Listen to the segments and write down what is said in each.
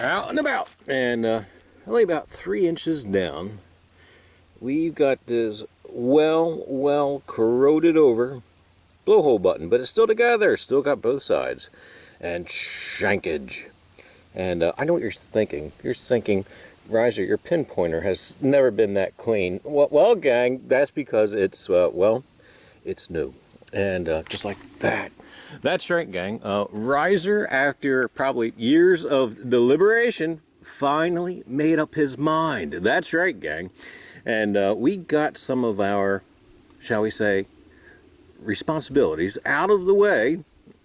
out and about, and only about 3 inches down, we've got this well corroded over blowhole button, but it's still together, still got both sides, and shankage. And I know what you're thinking. You're thinking, Reiser, your pin pointer has never been that clean. Well, gang, that's because it's, well, it's new. And just like that. That's right, gang. Reiser, after probably years of deliberation, finally made up his mind. That's right, gang. And we got some of our, shall we say, responsibilities out of the way.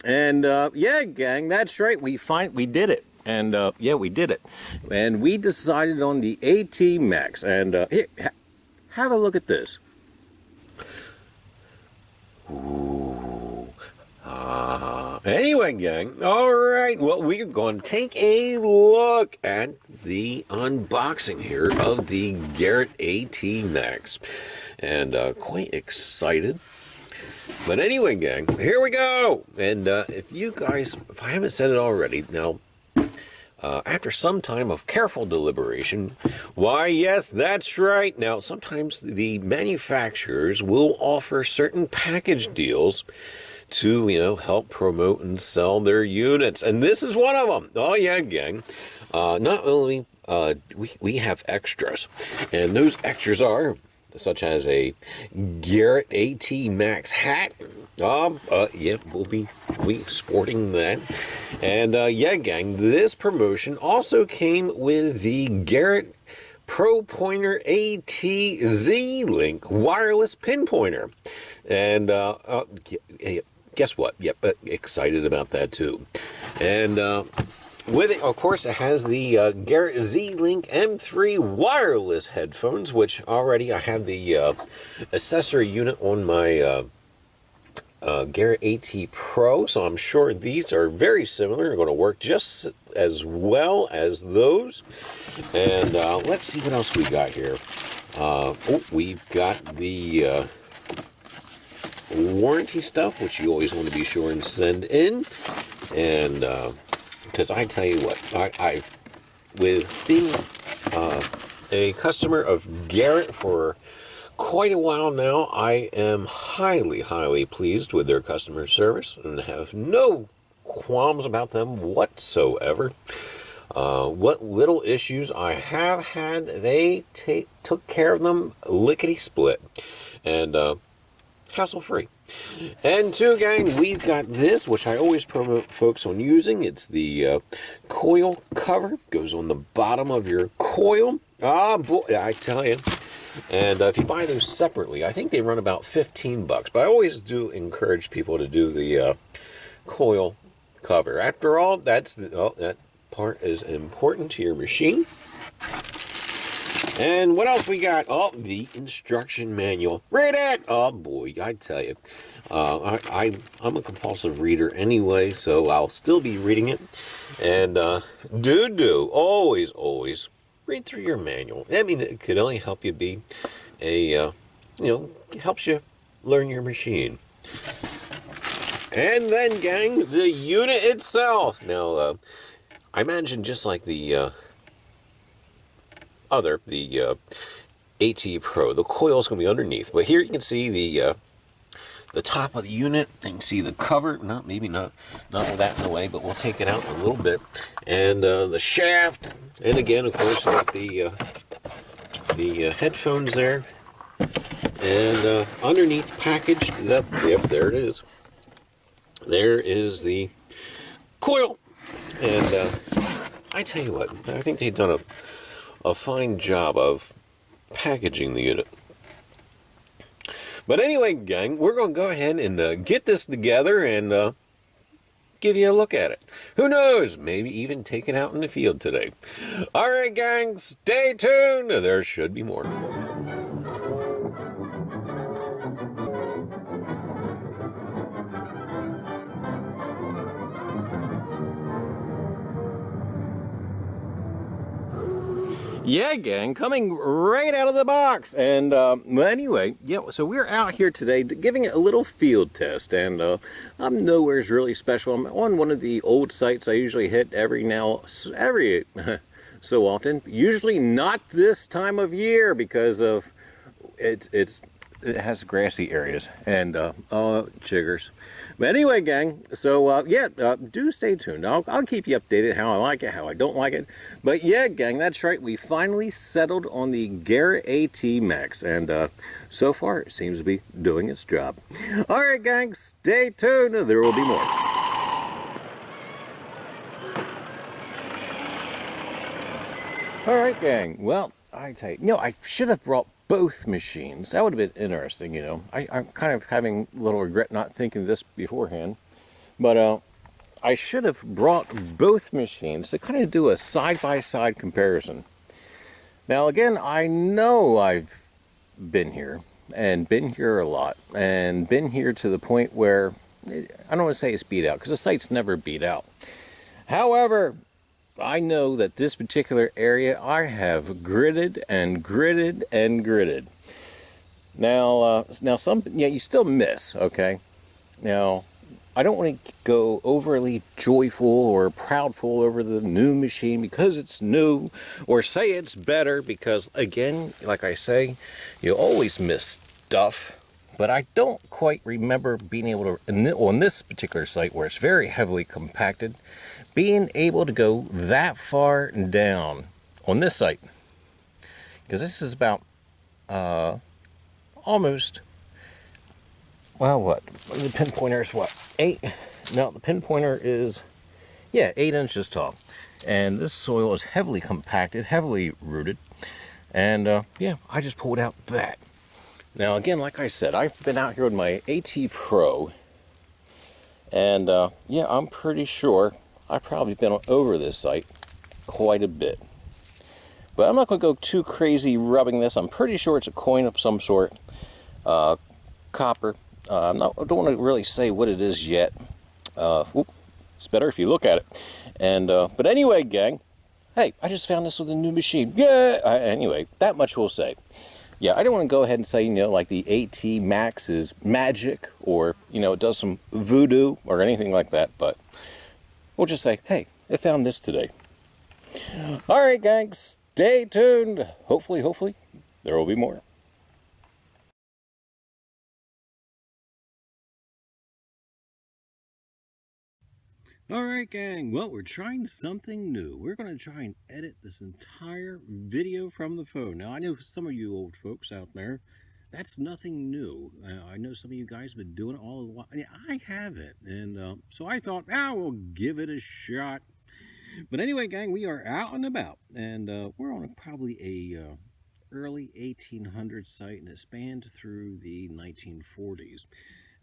And yeah, gang, that's right. We did it. And yeah, we did it. And we decided on the AT Max. And here, have a look at this. Ooh. Anyway, gang, all right, well, we're going to take a look at the unboxing here of the Garrett AT Max. And quite excited. But anyway, gang, here we go. And if you guys, if I haven't said it already, now, after some time of careful deliberation, why, yes, that's right. Now, sometimes the manufacturers will offer certain package deals to, you know, help promote and sell their units. And this is one of them. Oh, yeah, gang. Not only we have extras, and those extras are such as a Garrett AT Max hat. Yeah, we'll be sporting that. And yeah, gang, this promotion also came with the Garrett Pro Pointer AT Z-Link wireless pinpointer. And guess what? Yep, excited about that too. And with it, of course, it has the Garrett Z-Link M3 wireless headphones, which already I have the accessory unit on my Garrett AT Pro, so I'm sure these are very similar. They're going to work just as well as those. And let's see what else we got here. We've got the warranty stuff, which you always want to be sure and send in. And because I tell you what, with being a customer of Garrett for quite a while now, I am highly pleased with their customer service and have no qualms about them whatsoever. What little issues I have had, they took care of them lickety-split and hassle-free. And two, gang, we've got this, which I always promote folks on using. It's the coil cover. Goes on the bottom of your coil. Ah, boy, I tell you. And if you buy those separately, I think they run about $15. But I always do encourage people to do the coil cover. After all, that part is important to your machine. And what else we got? Oh, the instruction manual. Read it! Oh, boy, I tell you. I'm a compulsive reader anyway, so I'll still be reading it. And always read through your manual. I mean, it could only help you be helps you learn your machine. And then, gang, the unit itself. Now, I imagine just like the AT Pro, the coil is going to be underneath. But here you can see the top of the unit. You can see the cover. Maybe not with that in the way, but we'll take it out in a little bit. And the shaft. And again, of course, I got the headphones there. And underneath packaged, yep, there it is. There is the coil. And I tell you what, I think they've done a fine job of packaging the unit. But anyway, gang, we're going to go ahead and get this together and give you a look at it. Who knows? Maybe even take it out in the field today. All right, gang, stay tuned. There should be more. Yeah, gang, coming right out of the box. And anyway, yeah, so we're out here today giving it a little field test. And I'm nowhere's really special. I'm on one of the old sites I usually hit every so often. Usually not this time of year because of it has grassy areas and chiggers. But anyway, gang, so do stay tuned. I'll keep you updated how I like it, how I don't like it. But yeah, gang, that's right. We finally settled on the Garrett AT Max, and so far it seems to be doing its job. All right, gang, stay tuned. There will be more. All right, gang. Well, I tell you, I should have brought both machines. That would have been interesting, I'm kind of having a little regret not thinking of this beforehand. But I should have brought both machines to kind of do a side-by-side comparison. Now, again, I know I've been here, and been here a lot, and been here to the point where, I don't want to say it's beat out, because the site's never beat out. However, I know that this particular area I have gridded and gridded and gridded. Now you still miss, okay? Now, I don't want to go overly joyful or proudful over the new machine because it's new, or say it's better because, again, like I say, you always miss stuff. But I don't quite remember being able to, on this particular site where it's very heavily compacted, being able to go that far down on this site. Because this is about almost, well, what? The pinpointer is what? 8? No, the pinpointer is, 8 inches tall. And this soil is heavily compacted, heavily rooted. And I just pulled out that. Now, again, like I said, I've been out here with my AT Pro. And I'm pretty sure I've probably been over this site quite a bit. But I'm not going to go too crazy rubbing this. I'm pretty sure it's a coin of some sort. Copper. I don't want to really say what it is yet. It's better if you look at it. And but anyway, gang, hey, I just found this with a new machine. Yeah. Anyway, that much we'll say. Yeah, I don't want to go ahead and say, like the AT Max is magic, or, it does some voodoo or anything like that, but we'll just say, hey, I found this today. All right, gang, stay tuned. Hopefully, there will be more. All right, gang, well, we're trying something new. We're going to try and edit this entire video from the phone. Now, I know some of you old folks out there, that's nothing new. I know some of you guys have been doing it all the while. I haven't, and so I thought, we'll give it a shot. But anyway, gang, we are out and about, and we're on probably a early 1800s site, and it spanned through the 1940s.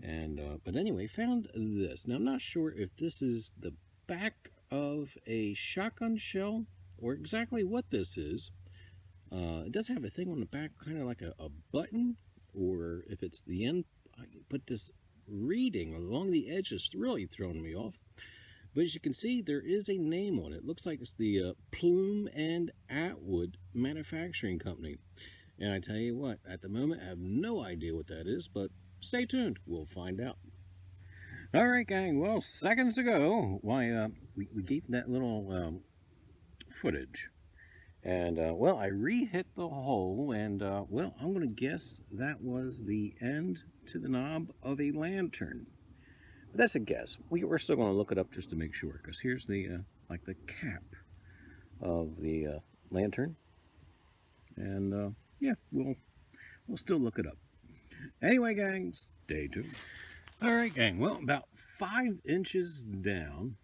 And but anyway, found this. Now, I'm not sure if this is the back of a shotgun shell or exactly what this is. It does have a thing on the back, kind of like a button, or if it's the end. But this reading along the edge is really throwing me off. But as you can see, there is a name on it. Looks like it's the Plume and Atwood Manufacturing Company. And I tell you what, at the moment, I have no idea what that is, but stay tuned. We'll find out. All right, gang. Well, seconds ago, we gave that little footage. And, I re-hit the hole, and, I'm going to guess that was the end to the knob of a lantern. But that's a guess. We're still going to look it up just to make sure, because here's the, like the cap of the lantern. And, we'll still look it up. Anyway, gang, stay tuned. All right, gang. Well, about 5 inches down,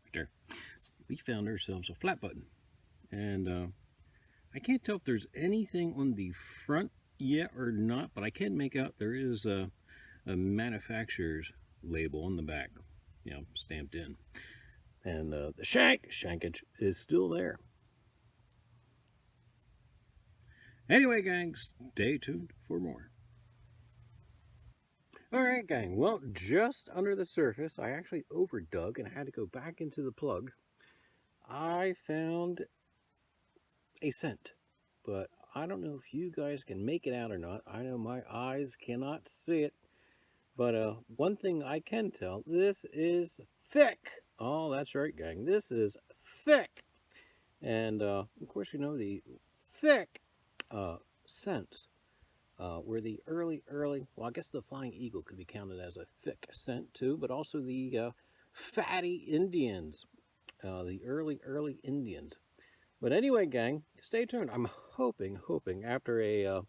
right there, we found ourselves a flat button. And I can't tell if there's anything on the front yet or not, but I can make out there is a manufacturer's label on the back, stamped in. And the shankage is still there. Anyway, gang, stay tuned for more. All right, gang. Well, just under the surface, I actually overdug and I had to go back into the plug. I found a scent, but I don't know if you guys can make it out or not. I know my eyes cannot see it, but one thing I can tell, this is thick. Oh, that's right, gang. This is thick. And of course, you know, the thick scents were the early, well, I guess the flying eagle could be counted as a thick scent too, but also the fatty Indians, the early Indians. But anyway, gang, stay tuned. I'm hoping after a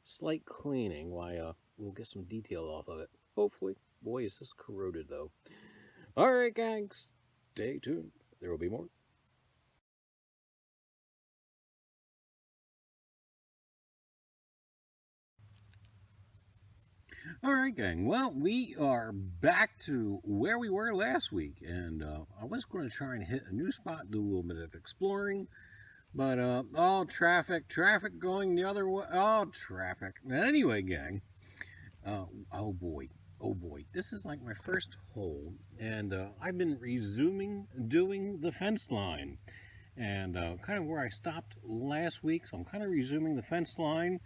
slight cleaning, why we'll get some detail off of it. Hopefully. Boy, is this corroded though. All right, gang, stay tuned. There will be more. All right, gang. Well, we are back to where we were last week, and I was going to try and hit a new spot, do a little bit of exploring, but oh, traffic going the other way. Oh, traffic. Anyway, gang. Oh boy, this is like my first hole, and I've been resuming doing the fence line, and kind of where I stopped last week. So I'm kind of resuming the fence line,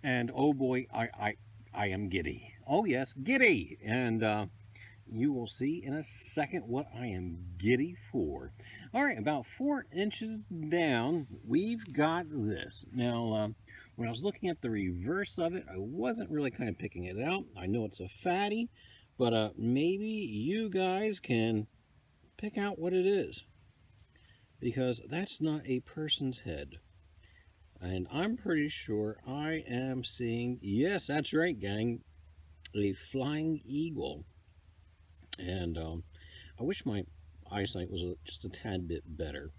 and oh boy, I am giddy. Oh yes, giddy, and you will see in a second what I am giddy for. All right, about 4 inches down, we've got this. Now, when I was looking at the reverse of it, I wasn't really kind of picking it out. I know it's a fatty, but maybe you guys can pick out what it is, because that's not a person's head. And I'm pretty sure I am seeing, yes, that's right, gang, a flying eagle. And I wish my eyesight was just a tad bit better.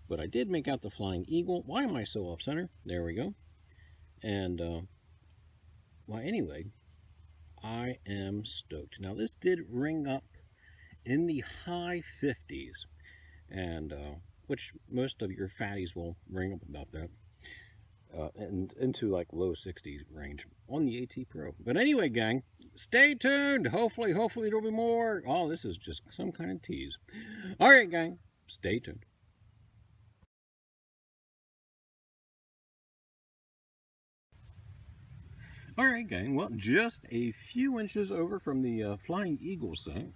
But I did make out the flying eagle. Why am I so off center? There we go. And, well, anyway, I am stoked. Now, this did ring up in the high 50s. And, which most of your fatties will ring up about that. And into like low 60s range on the AT Pro. But anyway, gang, stay tuned. Hopefully there'll be more. Oh, this is just some kind of tease. All right, gang, stay tuned. All right, gang. Well, just a few inches over from the flying eagle scent.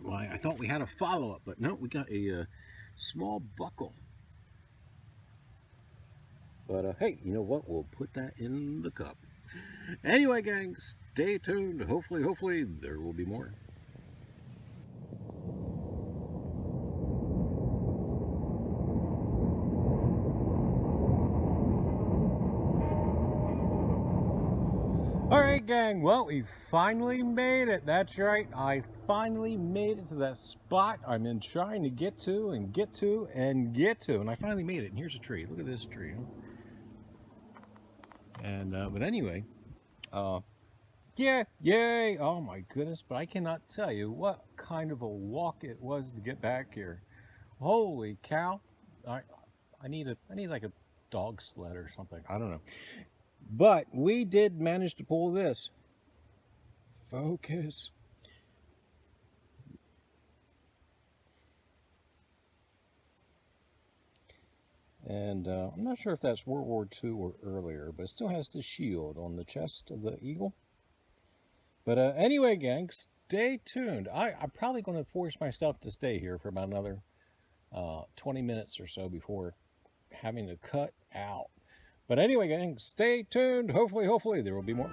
Why, I thought we had a follow-up, but no, we got a small buckle. But hey, you know what? We'll put that in the cup. Anyway, gang, stay tuned. Hopefully, there will be more. All right, gang. Well, we finally made it. That's right. I finally made it to that spot I've been trying to get to and get to and get to. And I finally made it. And here's a tree. Look at this tree. And, but anyway, yeah, yay. Oh my goodness. But I cannot tell you what kind of a walk it was to get back here. Holy cow. I need like a dog sled or something. I don't know. But we did manage to pull this. Focus. And I'm not sure if that's World War II or earlier, but it still has the shield on the chest of the eagle. But anyway, gang, stay tuned. I'm probably going to force myself to stay here for about another 20 minutes or so before having to cut out. But anyway, gang, stay tuned. Hopefully there will be more.